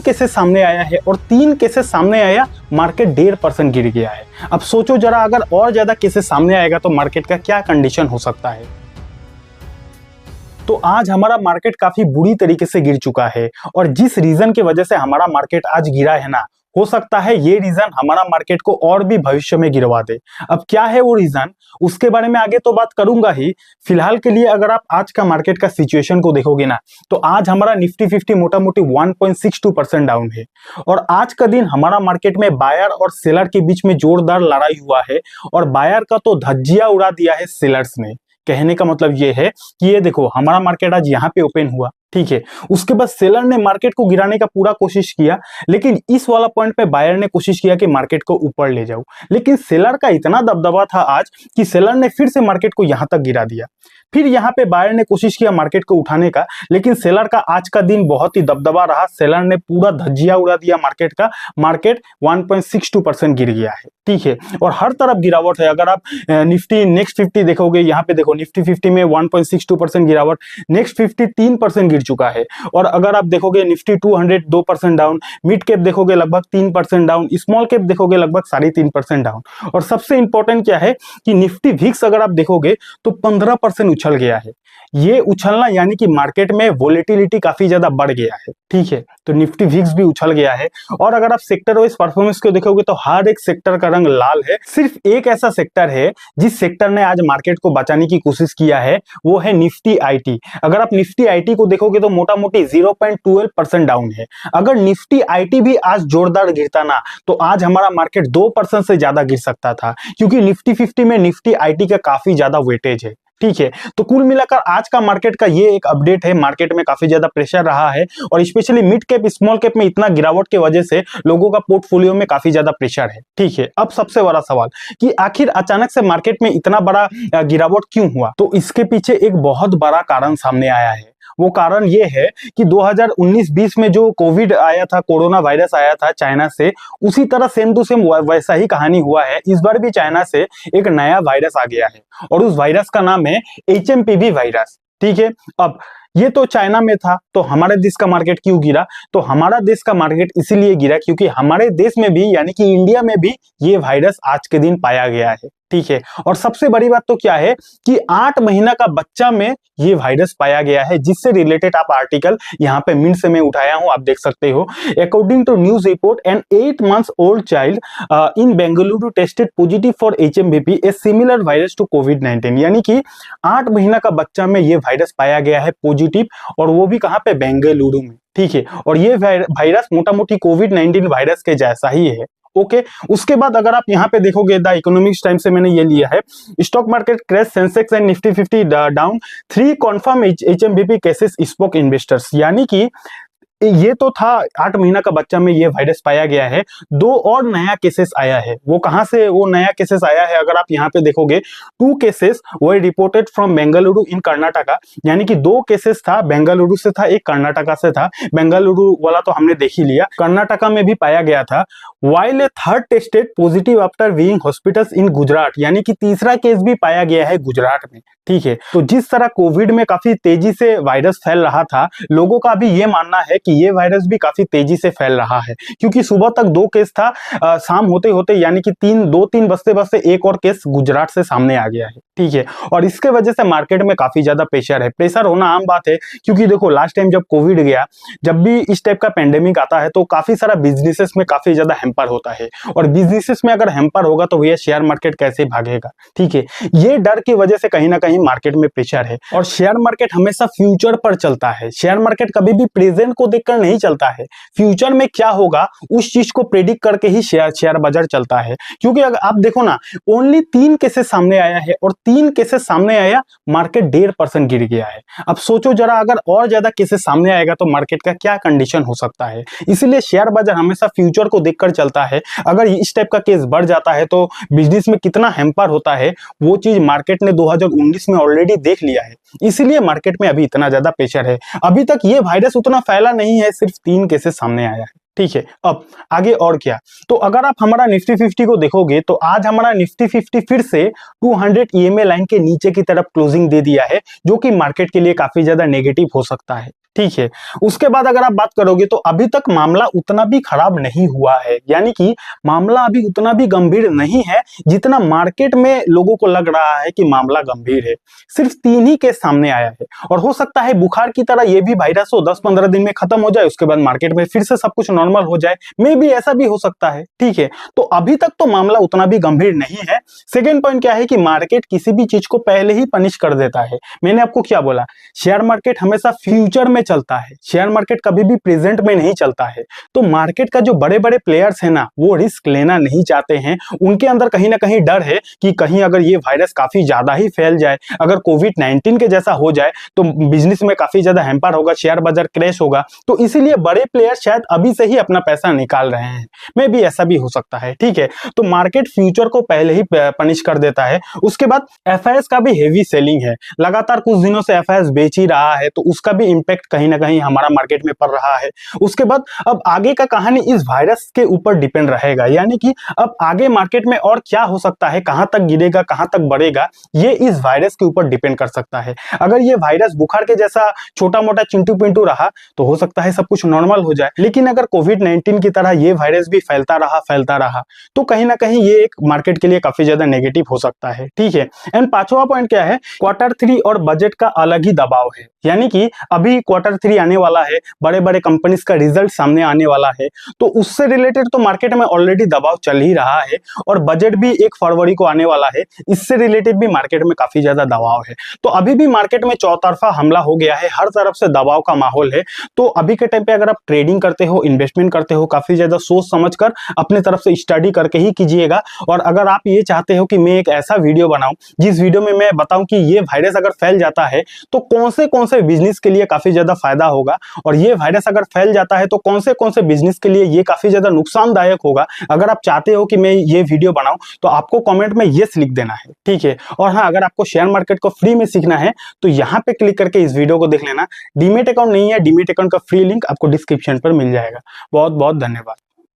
Cases सामने आया है और 3 केसेस सामने आया, मार्केट 1.5% गिर गया है। अब सोचो जरा, अगर और ज्यादा केसेस सामने आएगा तो मार्केट का क्या कंडीशन हो सकता है। तो आज हमारा मार्केट काफी बुरी तरीके से गिर चुका है और जिस रीजन की वजह से हमारा मार्केट आज गिरा है ना, हो सकता है ये रीजन हमारा मार्केट को और भी भविष्य में गिरवा दे। अब क्या है वो रीजन, उसके बारे में आगे तो बात करूंगा ही। फिलहाल के लिए अगर आप आज का मार्केट का सिचुएशन को देखोगे ना, तो आज हमारा निफ्टी 50 मोटा मोटी 1.62% डाउन है और आज का दिन हमारा मार्केट में बायर और सेलर के बीच में जोरदार लड़ाई हुआ है और बायर का तो धज्जियां उड़ा दिया है सेलर्स ने। कहने का मतलब ये है कि ये देखो, हमारा मार्केट आज यहाँ पे ओपन हुआ, ठीक है, उसके बाद सेलर ने मार्केट को गिराने का पूरा कोशिश किया, लेकिन इस वाला पॉइंट पे बायर ने कोशिश किया कि मार्केट को ऊपर ले जाओ, लेकिन सेलर का इतना दबदबा था आज कि सेलर ने फिर से मार्केट को यहां तक गिरा दिया। फिर यहाँ पे बायर ने कोशिश किया मार्केट को उठाने का, लेकिन सेलर का आज का दिन बहुत ही दबदबा रहा। सेलर ने पूरा धज्जिया उड़ा दिया मार्केट का। मार्केट 1.62% गिर गया है, ठीक है, और हर तरफ गिरावट है। अगर आप निफ्टी नेक्स्ट 50 देखोगे, यहाँ पे देखो निफ्टी 50 में 1.62% गिरावट, नेक्स्ट 50 3% गिर चुका है। और अगर आप देखोगे निफ्टी 200 2% डाउन, मिड कैप देखोगे लगभग 3% डाउन, स्मॉल कैप देखोगे लगभग 3.5% डाउन। और सबसे इंपॉर्टेंट क्या है कि निफ्टी विक्स अगर आप देखोगे तो 15% उछल गया है। ये उछलना यानी कि मार्केट में वोलेटिलिटी काफी ज्यादा बढ़ गया है, ठीक है, तो निफ्टी विक्स भी उछल गया है। और अगर आप सेक्टर वाइज परफॉर्मेंस को देखोगे तो हर एक सेक्टर का रंग लाल है। सिर्फ एक ऐसा सेक्टर है जिस सेक्टर ने आज मार्केट को बचाने की कोशिश किया है, वो है निफ्टी आईटी। अगर आप निफ्टी आईटी को देखोगे तो मोटा मोटी 0.12% डाउन है। अगर निफ्टी आईटी भी आज जोरदार गिरता ना, तो आज हमारा मार्केट 2% से ज्यादा गिर सकता था, क्योंकि निफ्टी 50 में निफ्टी आईटी का काफी ज्यादा वेटेज है, ठीक है। तो कुल मिलाकर आज का मार्केट का ये एक अपडेट है। मार्केट में काफी ज्यादा प्रेशर रहा है और specially mid cap small cap में इतना गिरावट की वजह से लोगों का पोर्टफोलियो में काफी ज्यादा प्रेशर है, ठीक है। अब सबसे बड़ा सवाल कि आखिर अचानक से मार्केट में इतना बड़ा गिरावट क्यों हुआ, तो इसके पीछे एक बहुत बड़ा कारण सामने आया है। वो कारण ये है कि 2019-20 में जो कोविड आया था, कोरोना वायरस आया था चाइना से, उसी तरह सेम टू सेम वैसा ही कहानी हुआ है। इस बार भी चाइना से एक नया वायरस आ गया है और उस वायरस का नाम है HMPV वायरस, ठीक है। अब ये तो चाइना में था, तो हमारे देश का मार्केट क्यों गिरा, तो हमारा देश का मार्केट इसीलिए गिरा क्योंकि हमारे देश में भी यानी कि इंडिया में भी ये वायरस आज के दिन पाया गया है, ठीक है। और सबसे बड़ी बात तो क्या है कि 8 महीना का बच्चा में ये वायरस पाया गया है, जिससे रिलेटेड आप आर्टिकल यहाँ पे मिनट से मैं उठाया हूं, आप देख सकते हो। According to news report, an 8 months old child in Bengaluru tested positive for HMPV, a similar virus to कोविड-19। यानी कि 8 महीना का बच्चा में ये वायरस पाया गया है पॉजिटिव, और वो भी कहाँ पे, बेंगलुरु में, ठीक है। और ये वायरस मोटा मोटी कोविड-19 वायरस के जैसा ही है, ओके। उसके बाद अगर आप यहाँ पे देखोगे, द इकोनॉमिक्स टाइम से मैंने ये लिया है, stock market crash, Sensex and Nifty 50 down, 3 confirm HMPV cases spoke investors. यानी कि ये तो था 8 महीना का बच्चा में ये वायरस पाया गया है, 2 और नया केसेस आया है। वो कहां से वो नया केसेस आया है, अगर आप यहाँ पे देखोगे 2 cases were reported from Bengaluru in Karnataka. यानी कि 2 केसेस था, बेंगलुरु से था, एक कर्नाटका से था। बेंगलुरु वाला तो हमने देख ही लिया, कर्नाटका में भी पाया गया था। While a third tested positive after being hospitals in Gujarat. यानी कि तीसरा केस भी पाया गया है गुजरात में, ठीक है। तो जिस तरह कोविड में काफी तेजी से वायरस फैल रहा था, लोगों का भी ये मानना है कि ये वायरस भी काफी तेजी से फैल रहा है, क्योंकि सुबह तक 2 केस था, शाम होते होते यानी कि 2-3 बजते बजते एक और केस गुजरात से सामने आ गया है, ठीक है। और इसके वजह से मार्केट में काफी ज्यादा प्रेशर है। प्रेशर होना आम बात है, क्योंकि देखो लास्ट टाइम जब कोविड गया, जब भी इस टाइप का पेंडेमिक आता है तो काफी सारा बिजनेसेस में काफी ज्यादा हैम्पर होता है, और बिजनेसेस में अगर हैम्पर होगा तो भैया शेयर मार्केट कैसे भागेगा, ठीक है। ये डर की वजह से कहीं ना कहीं मार्केट में प्रेशर है। और शेयर मार्केट हमेशा फ्यूचर पर चलता है, शेयर मार्केट कभी भी प्रेजेंट को देखकर नहीं चलता है। फ्यूचर में क्या होगा उस चीज को प्रेडिक्ट करके ही शेयर बाजार चलता है। क्योंकि अगर आप देखो ना, ओनली 3 केसेस सामने आया है और 3 केसेस सामने आया, मार्केट 1.5% गिर गया है। अब सोचो जरा, अगर और ज्यादा केसेस सामने आएगा तो मार्केट का क्या कंडीशन हो सकता है। इसीलिए शेयर बाजार हमेशा फ्यूचर को देखकर चलता है। अगर इस टाइप का केस बढ़ जाता है तो बिजनेस में कितना हैम्पर होता है, वो चीज मार्केट ने 2019 में ऑलरेडी देख लिया है। इसीलिए मार्केट में अभी इतना ज्यादा प्रेशर है। अभी तक ये वायरस उतना फैला नहीं है, सिर्फ 3 केसेस सामने आया है, ठीक है। अब आगे और क्या, तो अगर आप हमारा निफ्टी 50 को देखोगे तो आज हमारा निफ्टी 50 फिर से 200 EMA लाइन के नीचे की तरफ क्लोजिंग दे दिया है, जो कि मार्केट के लिए काफी ज्यादा नेगेटिव हो सकता है, ठीक है। उसके बाद अगर आप बात करोगे तो अभी तक मामला उतना भी खराब नहीं हुआ है, यानी कि मामला अभी उतना भी गंभीर नहीं है जितना मार्केट में लोगों को लग रहा है कि मामला गंभीर है। सिर्फ 3 ही केस सामने आया है और हो सकता है बुखार की तरह ये भी वायरस हो 10-15 दिन में खत्म हो जाए, उसके बाद मार्केट में फिर से सब कुछ नॉर्मल हो जाए। मे भी ऐसा भी हो सकता है, ठीक है। तो अभी तक तो मामला उतना भी गंभीर नहीं है। सेकेंड पॉइंट क्या है कि मार्केट किसी भी चीज को पहले ही पनिश कर देता है। मैंने आपको क्या बोला, शेयर मार्केट हमेशा फ्यूचर में चलता है, शेयर मार्केट कभी भी प्रेजेंट में नहीं चलता है। तो मार्केट का जो बड़े बड़े प्लेयर्स है ना, वो रिस्क लेना नहीं चाहते हैं। उनके अंदर कहीं ना कहीं डर है कि कहीं अगर ये वायरस काफी ज्यादा ही फैल जाए, अगर कोविड-19 के जैसा हो जाए तो बिजनेस में काफी ज्यादा हैम्पर होगा, शेयर बाजार क्रैश होगा। तो इसीलिए बड़े प्लेयर शायद अभी से ही अपना पैसा निकाल रहे हैं। मे भी ऐसा भी हो सकता है, ठीक है। तो मार्केट फ्यूचर को पहले ही पनिश कर देता है। उसके बाद एफआईएस का भी हेवी सेलिंग है, लगातार कुछ दिनों से एफआईएस बेच ही रहा है, तो उसका भी इंपैक्ट कहीं ना कहीं हमारा मार्केट में पड़ रहा है। उसके बाद अब आगे का कहानी इस वायरस के ऊपर डिपेंड रहेगा, यानी कि अब आगे मार्केट में और क्या हो सकता है, कहां तक गिरेगा, कहां तक बढ़ेगा, ये इस वायरस के ऊपर डिपेंड कर सकता है। अगर ये वायरस बुखार के जैसा छोटा मोटा चिंटू पिंटू रहा तो हो सकता है सब कुछ नॉर्मल हो जाए, लेकिन अगर कोविड-19 की तरह ये वायरस भी फैलता रहा तो कहीं ना कहीं ये एक मार्केट के लिए काफी ज्यादा नेगेटिव हो सकता है, ठीक है। एंड पांचवा पॉइंट क्या है, Q3 और बजट का अलग ही दबाव है, यानी कि अभी Q3 आने वाला है, बड़े बड़े कंपनीज का रिजल्ट सामने आने वाला है, तो उससे रिलेटेड तो मार्केट में ऑलरेडी दबाव चल ही रहा है और बजट भी 1 फरवरी को आने वाला है, इससे रिलेटेड भी मार्केट में काफी ज्यादा दबाव है। तो अभी भी मार्केट में चौतरफा हमला हो गया है, हर तरफ से दबाव का माहौल है। तो अभी के टाइम पे अगर आप ट्रेडिंग करते हो, इन्वेस्टमेंट करते हो, काफी ज्यादा सोच समझकर अपने तरफ से स्टडी करके ही कीजिएगा। और अगर आप ये चाहते हो कि मैं एक ऐसा वीडियो बनाऊं जिस वीडियो में मैं बताऊं कि ये वायरस अगर फैल जाता है तो कौन से बिजनेस के लिए काफी ज्यादा फायदा होगा, और ये वायरस अगर फैल जाता है तो कौन से बिजनेस के लिए ये काफी ज्यादा नुकसानदायक होगा, अगर आप चाहते हो कि मैं ये वीडियो बनाऊं तो आपको कमेंट में यस लिख देना है, ठीक है। और हाँ, अगर आपको शेयर मार्केट को फ्री में सीखना है तो यहाँ पे क्लिक करके इस वीडियो को देख लेना। डीमेट अकाउंट नहीं है, डीमेट अकाउंट का फ्री लिंक आपको डिस्क्रिप्शन पर मिल जाएगा। बहुत बहुत धन्यवाद।